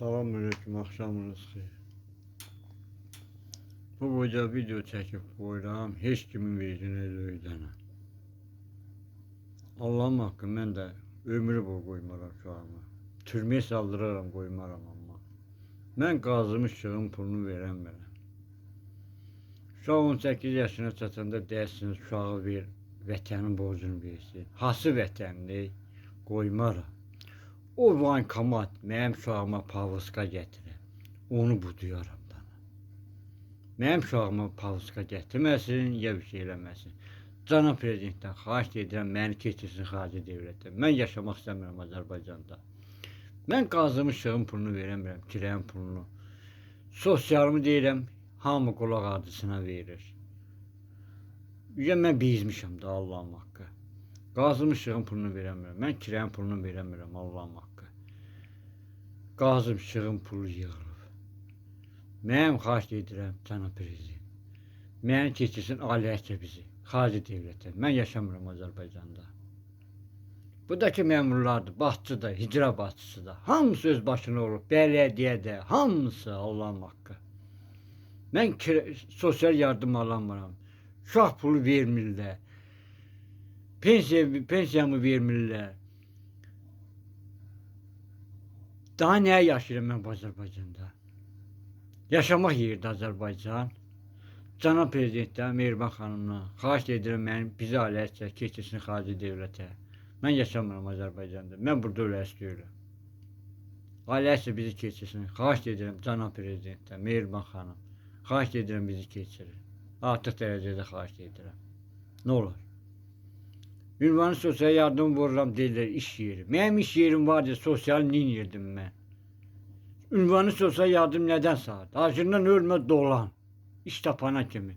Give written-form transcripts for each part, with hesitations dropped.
Selamünaleyküm, akşamınız xeyir. Bu boyda video çəkib qoyuram, heç kimin vecinə öydənə. Allah'ım haqqı, mən də ömrü boyu qoymaram uşağıma. Türməyə saldıraram, qoymaram amma. Mən qazımışığın pulunu verəm. Uşaq 18 yaşına çatanda deyirsiniz, uşağı ver, vətənin borcunu versin. Hası vətənli, qoymaram. O vankomat mənim uşağıma pavuska gətirir. Onu buduyaram dana. Mənim uşağıma pavuska gətirməsin, ya bir şey eləməsin. Cənab prezidentdən xahiş edirəm, məni keçirsin xarici devlətə. Mən yaşamaq istəmirəm Azərbaycanda. Mən qazımışığın pulunu verəmirəm, kirəyin pulunu. Sosialımı deyirəm, hamı qulaq adısına verir. Ya mən bezmişəm də Allah'ım haqqı. Qazımışığın pulunu verəmirəm. Mən kirəyin pulunu verəmirəm Allah'ım haqqı. Qazımışığın pulu yığılıb. Mənim xahiş edirəm cənab prezident. Məni keçirsin aliyəcə bizi, xarici devlətə. Mən yaşamıram Azərbaycanda. Buradakı məmurlardır, başçı da, hicra başçısı da. Hamısı öz başına olub, bələdiyyə də, hamısı Allah'ım haqqı. Mən sosial yardım alamıram. Uşaq pulu vermirlər. Pensiyamı vermirlər. Daha nəyə yaşayıram mən bu Azərbaycanda? Yaşamaq yerdə Azərbaycan. Cənab prezidentdən, Mehriban xanımdan xahiş edirəm, bizi aliyəcə keçirsin xarici devlətə. Mən yaşamıram Azərbaycanda. Mən burada ölə istəyirəm. Aliyəcə bizi keçirsin. Xahiş edirəm cənab prezidentdən, Mehriban xanım. Xahiş edirəm bizi keçirin. Artıq dərəcədə xahiş edirəm. Nə olar? Ünvanı sosial yardım vururam deyirlər, iş yeri. Mənim iş yerim vardı, sosial ninirdim mən. Ünvanı sosial yardım nədən sağdı? Acından ölmə dolan. İş tapana kimi.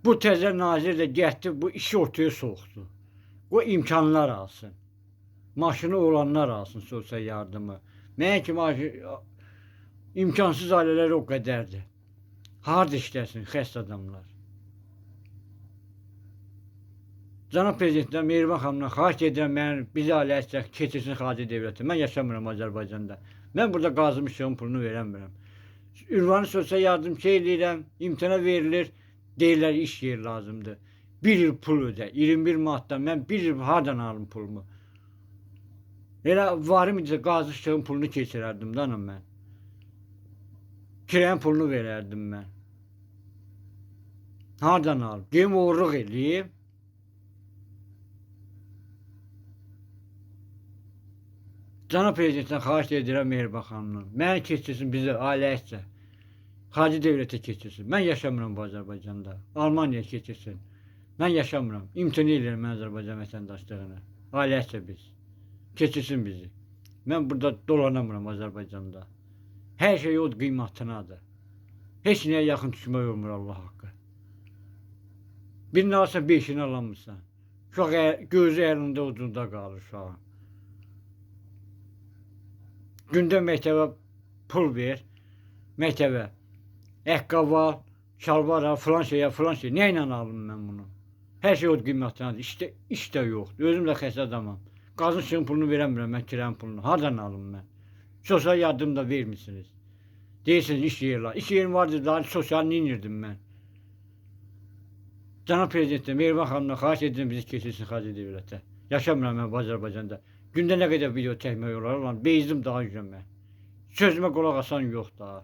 Bu təzə nazir də getdi, bu işi ortaya soxdu. O imkanlar alsın. Maşını olanlar alsın sosial yardımı. Mən kimi imkansız ailələr o qədərdir. Harda işləsin xəst adamlar. Cənab prezidentdən, Mehriban xanımdan xahiş edirəm, bizi aliyəcək keçirsin xarici devlətə. Mən yaşamıram Azərbaycanda. Mən burada qazımışığın pulunu verəmirəm. Ünvanı sosial yardım eləyirəm, imtina verilir, deyirlər iş yeri lazımdır. Bir il pul ödə, 21 manatdan mən bir il hardan alım pulumu? Elə varım idi, qazımışığın pulunu keçirərdim danım mən. Kirəyin pulunu verərdim mən. Hardan alım? Deyim uğurluq eləyim. Cənab prezidentdən xahiş edirəm Mehriban xanımdan. Məni keçirsin bizi ailəcə. Xarici devlətə keçirsin. Mən yaşamıram bu Azərbaycanda. Almaniyaya keçirsin. Mən yaşamıram. İmtina edirəm mən Azərbaycan vətəndaşlığını. Ailəcə biz. Keçirsin bizi. Mən burada dolanamıram Azərbaycanda. Hər şey o qiymətinədir. Heç nəyə yaxın düşmək olmur Allah haqqı. Birini alsan 5'ini alamırsan. Uşaq gözü əlində ucunda qalır uşağın. Gündə məktəbə pul ver, məktəbə. Əqqab al, şalvar al, filan şey. Nə ilə alım mən bunu? Hər şey o qiymətinədir. İş də yoxdur. Özüm də xəstə adamam. Qazımışığın pulunu verəmirəm mən, kirəyin pulunu. Hardan alım mən? Sosial yardım da vermirsiniz. Deyirsiniz iş yeri. İş yerim vardı, daha sosialini inirdim mən. Cənab prezidentdən, Mehriban xanımdan xahiş edirəm bizi keçirsin xarici devlətə. Yaşamıram mən bu Azərbaycanda. Gündə nə qədər video çəkmək olar, bezdim daha yüzdən mən. Sözümə qulaq asan yox daha.